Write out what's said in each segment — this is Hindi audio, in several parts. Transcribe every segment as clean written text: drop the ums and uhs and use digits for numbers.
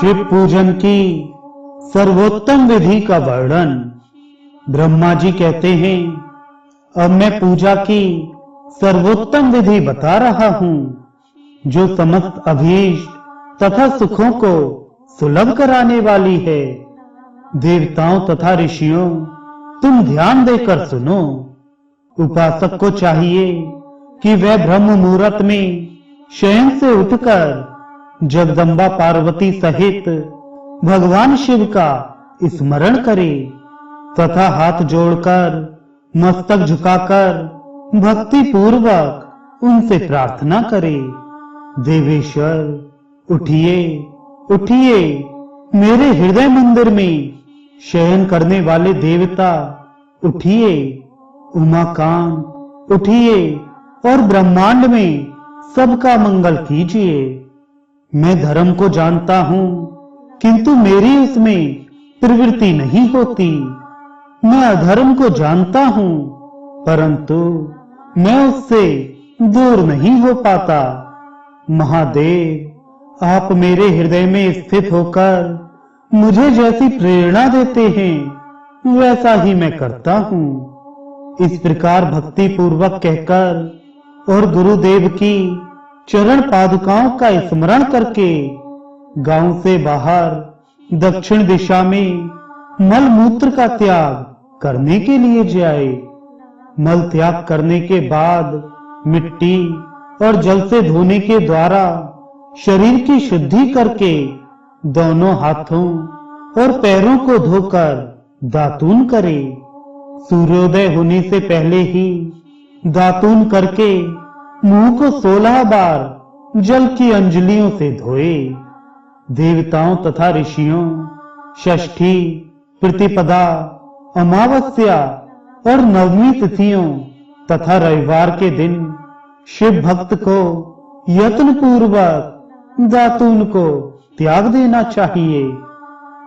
शिव पूजन की सर्वोत्तम विधि का वर्णन। ब्रह्मा जी कहते हैं, अब मैं पूजा की सर्वोत्तम विधि बता रहा हूं, जो समस्त अभीष्ट तथा सुखों को सुलभ कराने वाली है। देवताओं तथा ऋषियों, तुम ध्यान देकर सुनो। उपासक को चाहिए कि वह ब्रह्म मुहूर्त में शयन से उठकर जगदम्बा पार्वती सहित भगवान शिव का स्मरण करे तथा हाथ जोड़कर मस्तक झुकाकर भक्ति पूर्वक उनसे प्रार्थना करे। देवेश्वर, उठिए उठिए, मेरे हृदय मंदिर में शयन करने वाले देवता उठिए। उमाकांत उठिए और ब्रह्मांड में सबका मंगल कीजिए। मैं धर्म को जानता हूं, किंतु मेरी उसमें प्रवृत्ति नहीं होती। मैं अधर्म को जानता हूं, परंतु मैं उससे दूर नहीं हो पाता। महादेव, आप मेरे हृदय में स्थित होकर मुझे जैसी प्रेरणा देते हैं, वैसा ही मैं करता हूं। इस प्रकार भक्ति पूर्वक कहकर और गुरुदेव की चरण पादुकाओं का स्मरण करके गांव से बाहर दक्षिण दिशा में मल मूत्र का त्याग करने के लिए जाए। मल त्याग करने के बाद मिट्टी और जल से धोने के द्वारा शरीर की शुद्धि करके दोनों हाथों और पैरों को धोकर दातून करे। सूर्योदय होने से पहले ही दातून करके मुंह को 16 बार जल की अंजलियों से धोए। देवताओं तथा ऋषियों, षष्ठी, प्रतिपदा, अमावस्या और नवमी तिथियों तथा रविवार के दिन शिव भक्त को यत्न पूर्वक दातून को त्याग देना चाहिए।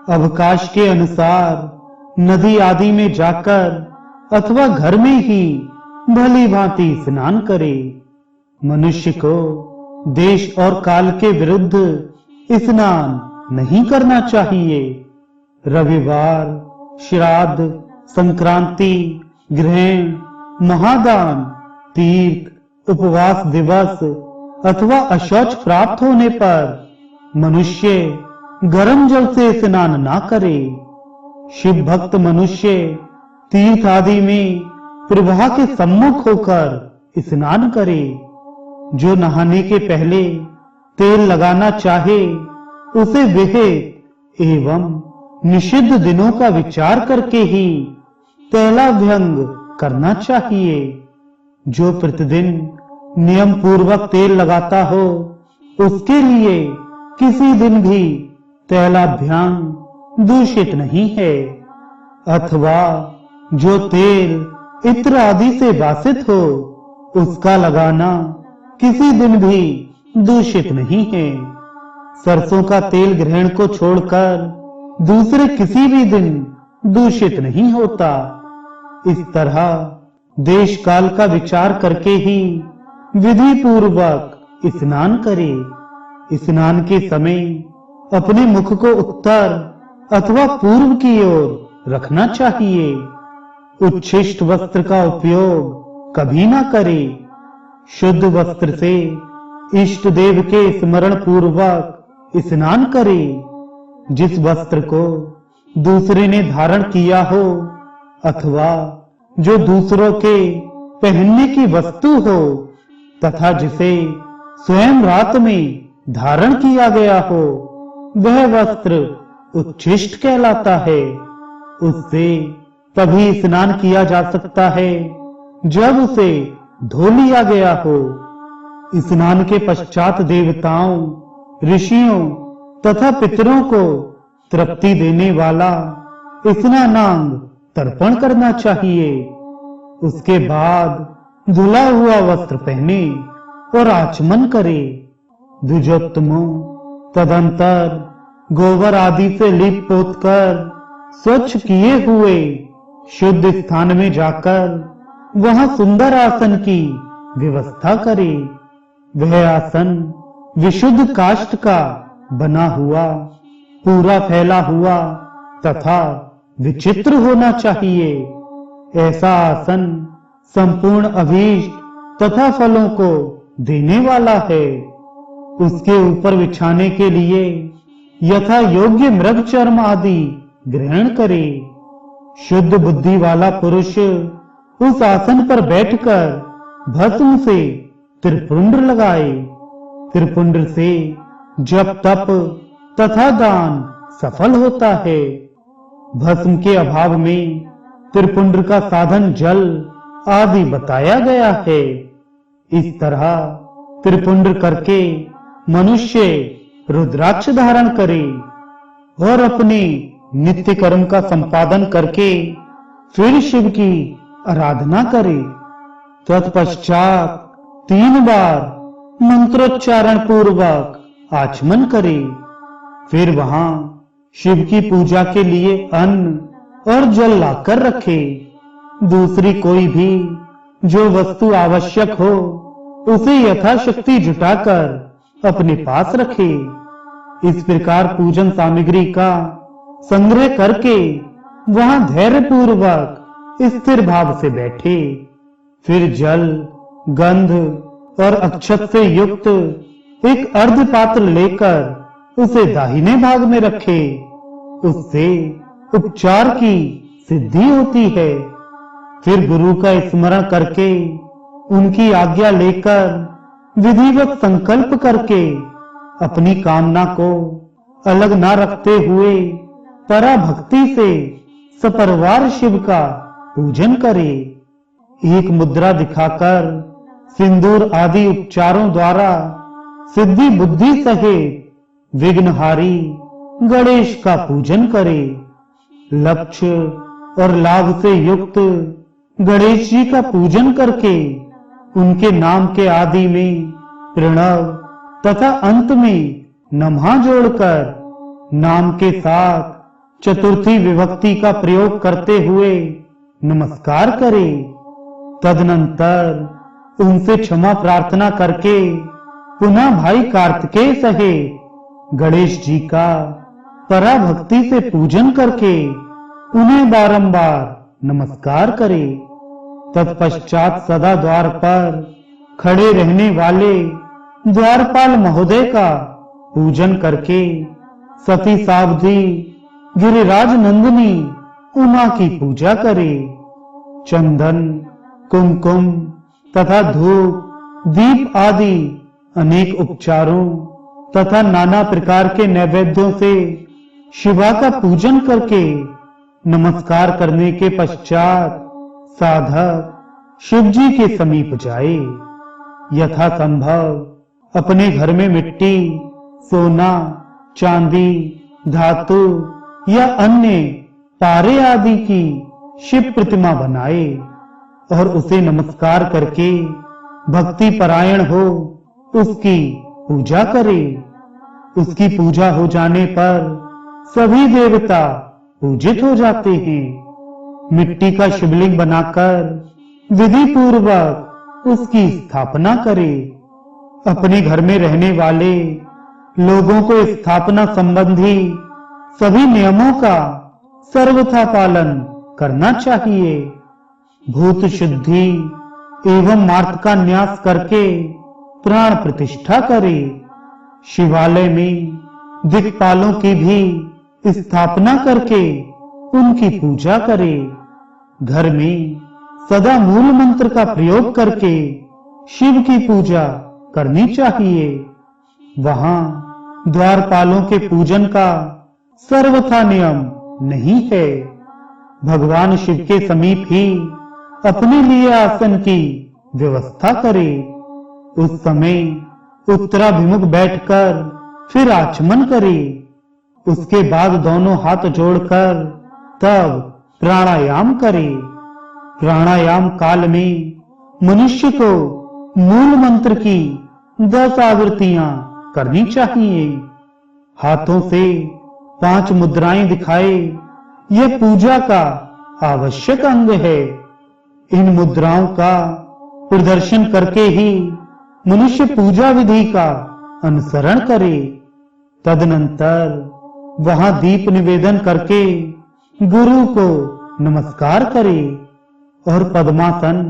अवकाश के अनुसार नदी आदि में जाकर अथवा घर में ही भली भांति स्नान करे। मनुष्य को देश और काल के विरुद्ध स्नान नहीं करना चाहिए। रविवार, श्राद्ध, संक्रांति, ग्रहण, महादान, तीर्थ, उपवास दिवस अथवा अशौच प्राप्त होने पर मनुष्य गर्म जल से स्नान ना करे। शिव भक्त मनुष्य तीर्थ आदि में प्रवाह के सम्मुख होकर स्नान करे। जो नहाने के पहले तेल लगाना चाहे, उसे विहित एवं निषिद्ध दिनों का विचार करके ही तैलाभ्यंग करना चाहिए। जो प्रतिदिन नियम पूर्वक तेल लगाता हो, उसके लिए किसी दिन भी तैलाभ्यंग दूषित नहीं है। अथवा जो तेल इत्र आदि से वासित हो, उसका लगाना किसी दिन भी दूषित नहीं है। सरसों का तेल ग्रहण को छोड़कर दूसरे किसी भी दिन दूषित नहीं होता। इस तरह देश काल का विचार करके ही विधि पूर्वक स्नान करे। स्नान के समय अपने मुख को उत्तर अथवा पूर्व की ओर रखना चाहिए। उच्छिष्ट वस्त्र का उपयोग कभी ना करे। शुद्ध वस्त्र से इष्ट देव के स्मरण पूर्वक स्नान करे। जिस वस्त्र को दूसरे ने धारण किया हो अथवा जो दूसरों के पहनने की वस्तु हो तथा जिसे स्वयं रात में धारण किया गया हो, वह वस्त्र उच्छिष्ट कहलाता है। उससे तभी स्नान किया जा सकता है जब उसे धो लिया गया हो। स्नान के पश्चात देवताओं, ऋषियों तथा पितरों को तृप्ति देने वाला स्नानांग तर्पण करना चाहिए। उसके बाद धुला हुआ वस्त्र पहने और आचमन करे। द्विजोत्तमों, तदंतर गोबर आदि से लीप पोत कर स्वच्छ किए हुए शुद्ध स्थान में जाकर वहां सुंदर आसन की व्यवस्था करे। वह आसन विशुद्ध काष्ठ का बना हुआ पूरा फैला हुआ तथा विचित्र होना चाहिए। ऐसा आसन संपूर्ण अभीष्ट तथा फलों को देने वाला है। उसके ऊपर बिछाने के लिए यथा योग्य मृग चर्म आदि ग्रहण करे। शुद्ध बुद्धि वाला पुरुष उस आसन पर बैठकर भस्म से त्रिपुंड लगाए। त्रिपुंड से जप तप तथा दान सफल होता है। भस्म के अभाव में त्रिपुंड का साधन जल आदि बताया गया है। इस तरह त्रिपुंड करके मनुष्य रुद्राक्ष धारण करे और अपने नित्य कर्म का संपादन करके फिर शिव की आराधना करे। तत्पश्चात 3 बार मंत्रोच्चारण पूर्वक आचमन करे। फिर वहां शिव की पूजा के लिए अन्न और जल लाकर रखे। दूसरी कोई भी जो वस्तु आवश्यक हो उसे यथाशक्ति जुटाकर अपने पास रखे। इस प्रकार पूजन सामग्री का संग्रह करके वहां धैर्य पूर्वक स्थिर भाव से बैठे। फिर जल, गंध और अक्षत से युक्त एक अर्ध पात्र लेकर उसे दाहिने भाग में रखे। उससे उपचार की सिद्धि होती है। फिर गुरु का स्मरण करके उनकी आज्ञा लेकर विधिवत संकल्प करके अपनी कामना को अलग न रखते हुए पराभक्ति से सपरिवार शिव का पूजन करे। एक मुद्रा दिखाकर सिंदूर आदि उपचारों द्वारा सिद्धि बुद्धि सहित विघ्नहारी गणेश का पूजन करे। लक्ष्य और लाभ से युक्त गणेश जी का पूजन करके उनके नाम के आदि में प्रणव तथा अंत में नमः जोड़कर नाम के साथ चतुर्थी विभक्ति का प्रयोग करते हुए नमस्कार करे। तदनंतर उनसे क्षमा प्रार्थना करके पुनः भाई कार्तिकेय सहित गणेश जी का पराभक्ति से पूजन करके उन्हें बारंबार नमस्कार करे। तत्पश्चात सदा द्वार पर खड़े रहने वाले द्वारपाल महोदय का पूजन करके सती सावधी गिरिराज नंदिनी उमा की पूजा करे। चंदन, कुमकुम तथा धूप, दीप आदि अनेक उपचारों तथा नाना प्रकार के नैवेद्यों से शिवा का पूजन करके नमस्कार करने के पश्चात साधक शिव जी के समीप जाए। यथा संभव अपने घर में मिट्टी, सोना, चांदी, धातु या अन्य तारे आदि की शिव प्रतिमा बनाए और उसे नमस्कार करके भक्ति परायण हो उसकी पूजा करे। उसकी पूजा हो जाने पर सभी देवता पूजित हो जाते हैं। मिट्टी का शिवलिंग बनाकर विधि पूर्वक उसकी स्थापना करे। अपने घर में रहने वाले लोगों को स्थापना संबंधी सभी नियमों का सर्वथा पालन करना चाहिए। भूत शुद्धि एवं मार्ग का न्यास करके प्राण प्रतिष्ठा करे। शिवालय में दिक्पालों की भी स्थापना करके उनकी पूजा करे। घर में सदा मूल मंत्र का प्रयोग करके शिव की पूजा करनी चाहिए। वहां द्वारपालों के पूजन का सर्वथा नियम नहीं है। भगवान शिव के समीप ही अपने लिए आसन की व्यवस्था करे। उस समय उत्तराभिमुख बैठकर फिर आचमन करे। उसके बाद दोनों हाथ जोड़कर तब प्राणायाम करे। प्राणायाम काल में मनुष्य को मूल मंत्र की 10 आवृत्तियां करनी चाहिए। हाथों से 5 मुद्राएं दिखाए यह पूजा का आवश्यक अंग है। इन मुद्राओं का प्रदर्शन करके ही मनुष्य पूजा विधि का अनुसरण करे। तदनंतर वहां दीप निवेदन करके गुरु को नमस्कार करे और पद्मासन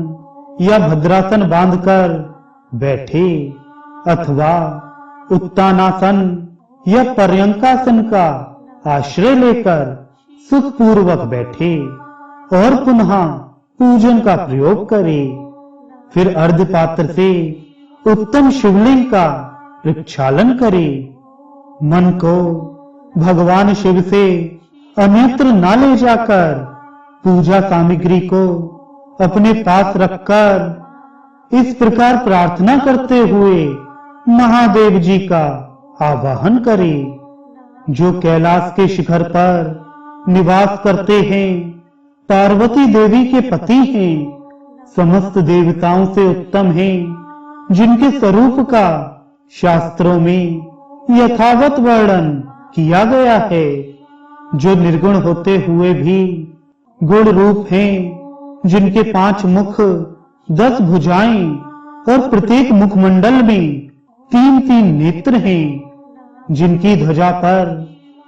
या भद्रासन बांधकर बैठे अथवा उत्तानासन या पर्यंकासन का आश्रय लेकर सुखपूर्वक बैठे और पुनः पूजन का प्रयोग करे। फिर अर्धपात्र से उत्तम शिवलिंग का प्रक्षालन करे। मन को भगवान शिव से अन्यत्र न ले जाकर पूजा सामग्री को अपने पास रखकर इस प्रकार प्रार्थना करते हुए महादेव जी का आवाहन करे। जो कैलाश के शिखर पर निवास करते हैं, पार्वती देवी के पति हैं, समस्त देवताओं से उत्तम हैं, जिनके स्वरूप का शास्त्रों में यथावत वर्णन किया गया है, जो निर्गुण होते हुए भी गुण रूप हैं, जिनके 5 मुख 10 भुजाएं और प्रत्येक मुखमंडल में 3-3 नेत्र हैं, जिनकी ध्वजा पर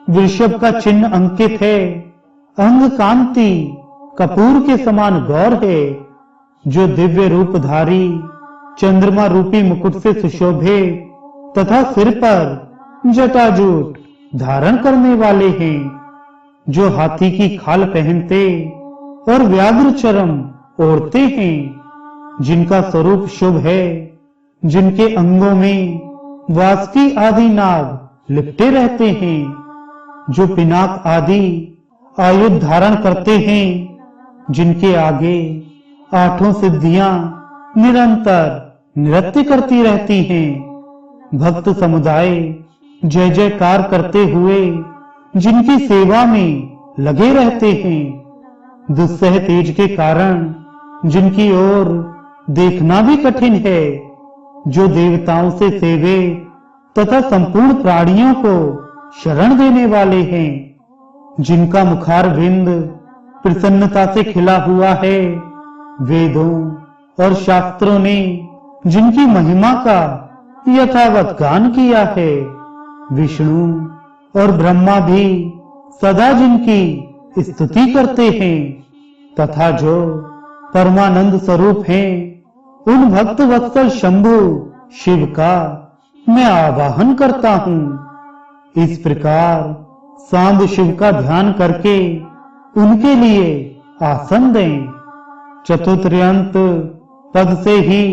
वृषभ का चिन्ह अंकित है, अंग कांति कपूर के समान गौर है, जो दिव्य रूपधारी चंद्रमा रूपी मुकुट से सुशोभित तथा सिर पर जटाजूट धारण करने वाले हैं, जो हाथी की खाल पहनते और व्याघ्र चरम ओढ़ते हैं, जिनका स्वरूप शुभ है, जिनके अंगों में वासुकी आदि नाग लिपटे रहते हैं, जो पिनाक आदि आयुध धारण करते हैं, जिनके आगे 8 सिद्धियां निरंतर नृत्य करती रहती हैं, भक्त समुदाय जय जयकार करते हुए जिनकी सेवा में लगे रहते हैं, दुस्सह तेज के कारण जिनकी ओर देखना भी कठिन है, जो देवताओं से सेवे तथा संपूर्ण प्राणियों को शरण देने वाले हैं, जिनका मुखार बिंद प्रसन्नता से खिला हुआ है, वेदों और शास्त्रों ने जिनकी महिमा का यथावत गान किया है, विष्णु और ब्रह्मा भी सदा जिनकी स्तुति करते हैं, तथा जो परमानंद स्वरूप हैं, उन भक्त वत्सल शंभु शिव का मैं आवाहन करता हूं। इस प्रकार सांब शिव का ध्यान करके उनके लिए आसन दें। चतुर्थ्यंत पद से ही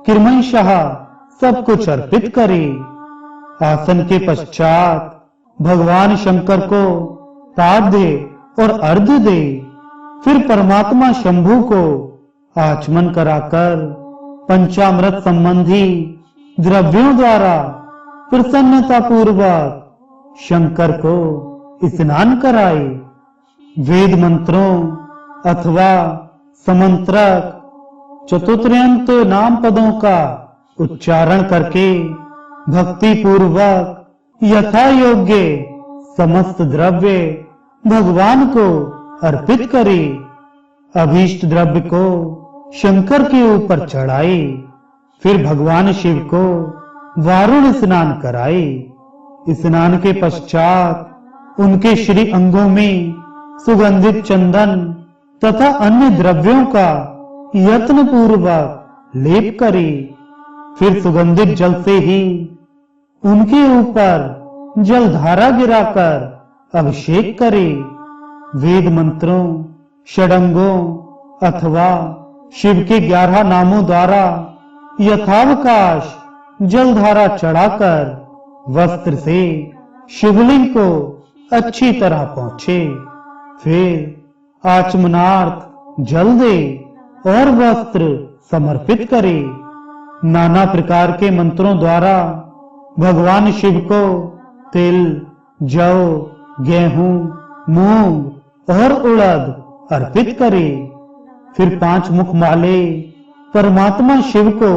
क्रमशः सब कुछ अर्पित करें। आसन के पश्चात भगवान शंकर को पाद्य और अर्घ्य दे। फिर परमात्मा शंभु को आचमन कराकर पंचामृत संबंधी द्रव्यों द्वारा प्रसन्नता पूर्वक शंकर को स्नान कराए। वेद मंत्रों अथवा समंत्रक चतुर्थ्यंत नाम पदों का उच्चारण करके भक्ति पूर्वक यथा योग्य समस्त द्रव्य भगवान को अर्पित करे। अभीष्ट द्रव्य को शंकर के ऊपर चढ़ाए। फिर भगवान शिव को वारुण स्नान कराए। स्नान के पश्चात उनके श्री अंगों में सुगंधित चंदन तथा अन्य द्रव्यों का यत्न पूर्वक लेप करे। फिर सुगंधित जल से ही उनके ऊपर जलधारा गिराकर अभिषेक करे। वेद मंत्रों षडंगों अथवा शिव के 11 नामों द्वारा यथावकाश जलधारा चढ़ाकर वस्त्र से शिवलिंग को अच्छी तरह पहुंचे। फिर आचमनार्थ जल दे और वस्त्र समर्पित करे। नाना प्रकार के मंत्रों द्वारा भगवान शिव को तिल, जौ, गेहूं, मूंग और उड़द अर्पित करे। फिर 5 मुख वाले परमात्मा शिव को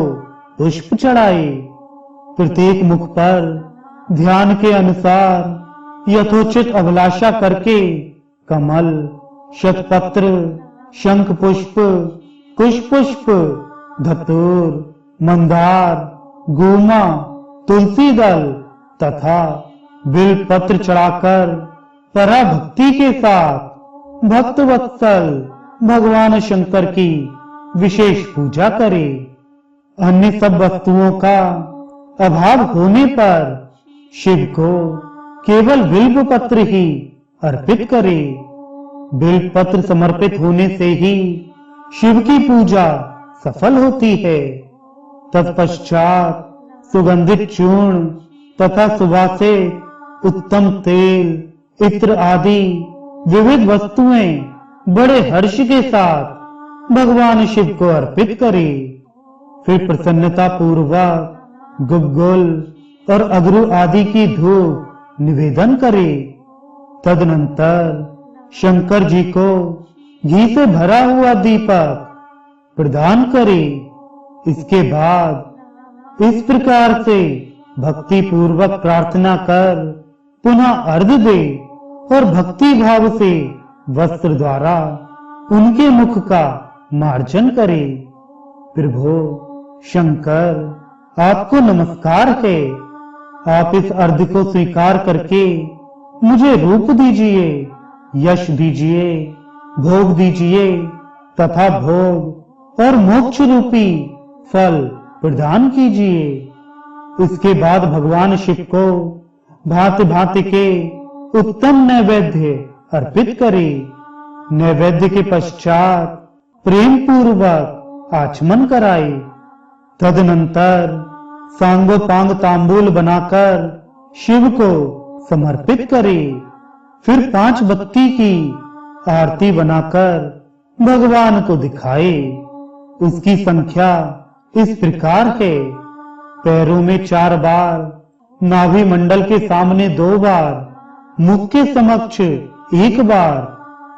पुष्प चढ़ाए। प्रत्येक मुख पर ध्यान के अनुसार यथोचित अभिलाषा करके कमल, शतपत्र, शंख पुष्प, कुश पुष्प, धतूर, मंदार, गुमा, तुलसी दल तथा बिल पत्र चढ़ाकर पराभक्ति के साथ भक्त वत्सल भगवान शंकर की विशेष पूजा करे। अन्य सब वस्तुओं का अभाव होने पर शिव को केवल बिल्व पत्र ही अर्पित करे। बिल्व पत्र समर्पित होने से ही शिव की पूजा सफल होती है। तत्पश्चात सुगंधित चूर्ण तथा सुवासित उत्तम तेल, इत्र आदि विविध वस्तुएं बड़े हर्ष के साथ भगवान शिव को अर्पित करे। फिर प्रसन्नता पूर्वक गुग्गुल और अगरू आदि की धूप निवेदन करे। तदनंतर शंकर जी को घी से भरा हुआ दीपक प्रदान करे। इसके बाद इस प्रकार से भक्ति पूर्वक प्रार्थना कर पुनः अर्घ्य दे और भक्ति भाव से वस्त्र द्वारा उनके मुख का मार्जन करे। प्रभु शंकर, आपको नमस्कार है। आप इस अर्घ्य को स्वीकार करके मुझे रूप दीजिए, यश दीजिए, भोग दीजिए तथा भोग और मोक्ष रूपी फल प्रदान कीजिए। इसके बाद भगवान शिव को भांति भांति के उत्तम नैवेद्य अर्पित करे। नैवेद्य के पश्चात प्रेम पूर्वक आचमन कराए। तदनंतर सांगोपांग तांबूल बनाकर शिव को समर्पित करे। फिर 5 बत्ती की आरती बनाकर भगवान को दिखाए। उसकी संख्या इस प्रकार है: पैरों में 4 बार, नाभि मंडल के सामने 2 बार, मुख के समक्ष 1 बार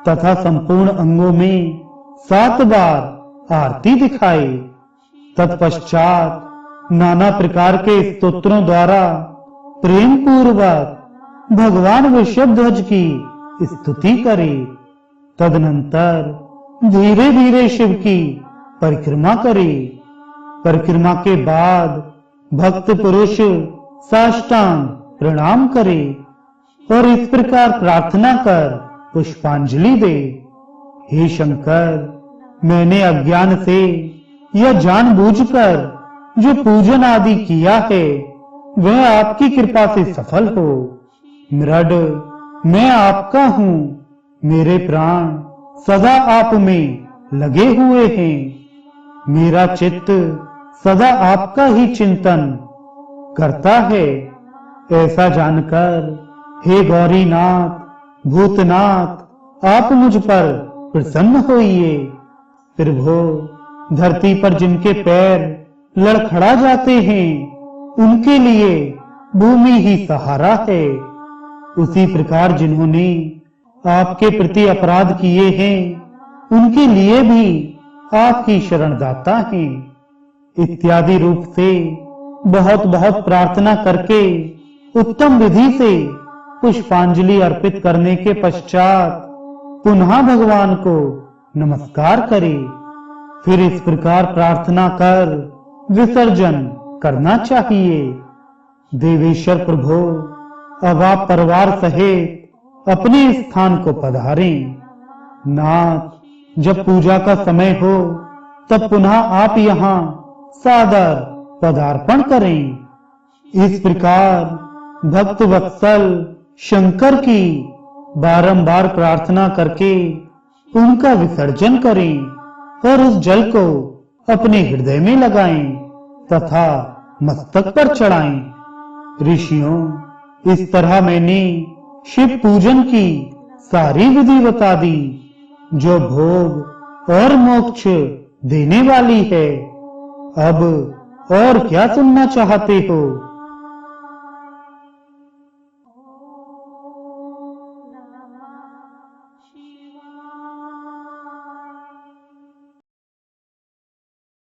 तथा संपूर्ण अंगों में 7 बार आरती दिखाए। तत्पश्चात नाना प्रकार के स्तोत्रों द्वारा प्रेम पूर्वक भगवान वृषभध्वज की स्तुति करे। तदनंतर धीरे धीरे शिव की परिक्रमा करे। परिक्रमा के बाद भक्त पुरुष साष्टांग प्रणाम करे और इस प्रकार प्रार्थना कर पुष्पांजलि दे। हे शंकर, मैंने अज्ञान से या जानबूझकर जो पूजन आदि किया है वह आपकी कृपा से सफल हो। मृड, मैं आपका हूँ। मेरे प्राण सदा आप में लगे हुए हैं। मेरा चित्त सदा आपका ही चिंतन करता है। ऐसा जानकर हे गौरीनाथ, भूतनाथ, आप मुझ पर प्रसन्न होइए। प्रभु, धरती पर जिनके पैर लड़खड़ा जाते हैं उनके लिए भूमि ही सहारा है। उसी प्रकार जिन्होंने आपके प्रति अपराध किए हैं उनके लिए भी आप ही शरणदाता हैं। इत्यादि रूप से बहुत बहुत प्रार्थना करके उत्तम विधि से पुष्पांजलि अर्पित करने के पश्चात पुनः भगवान को नमस्कार करे। फिर इस प्रकार प्रार्थना कर विसर्जन करना चाहिए। देवेश्वर प्रभु, अब आप परिवार सहित अपने स्थान को पधारें। नाथ, जब पूजा का समय हो तब पुनः आप यहाँ सादर पदार्पण करें। इस प्रकार भक्त वत्सल शंकर की बारंबार प्रार्थना करके उनका विसर्जन करें और उस जल को अपने हृदय में लगाएं तथा मस्तक पर चढ़ाएं। ऋषियों, इस तरह मैंने शिव पूजन की सारी विधि बता दी जो भोग और मोक्ष देने वाली है। अब और क्या सुनना चाहते हो?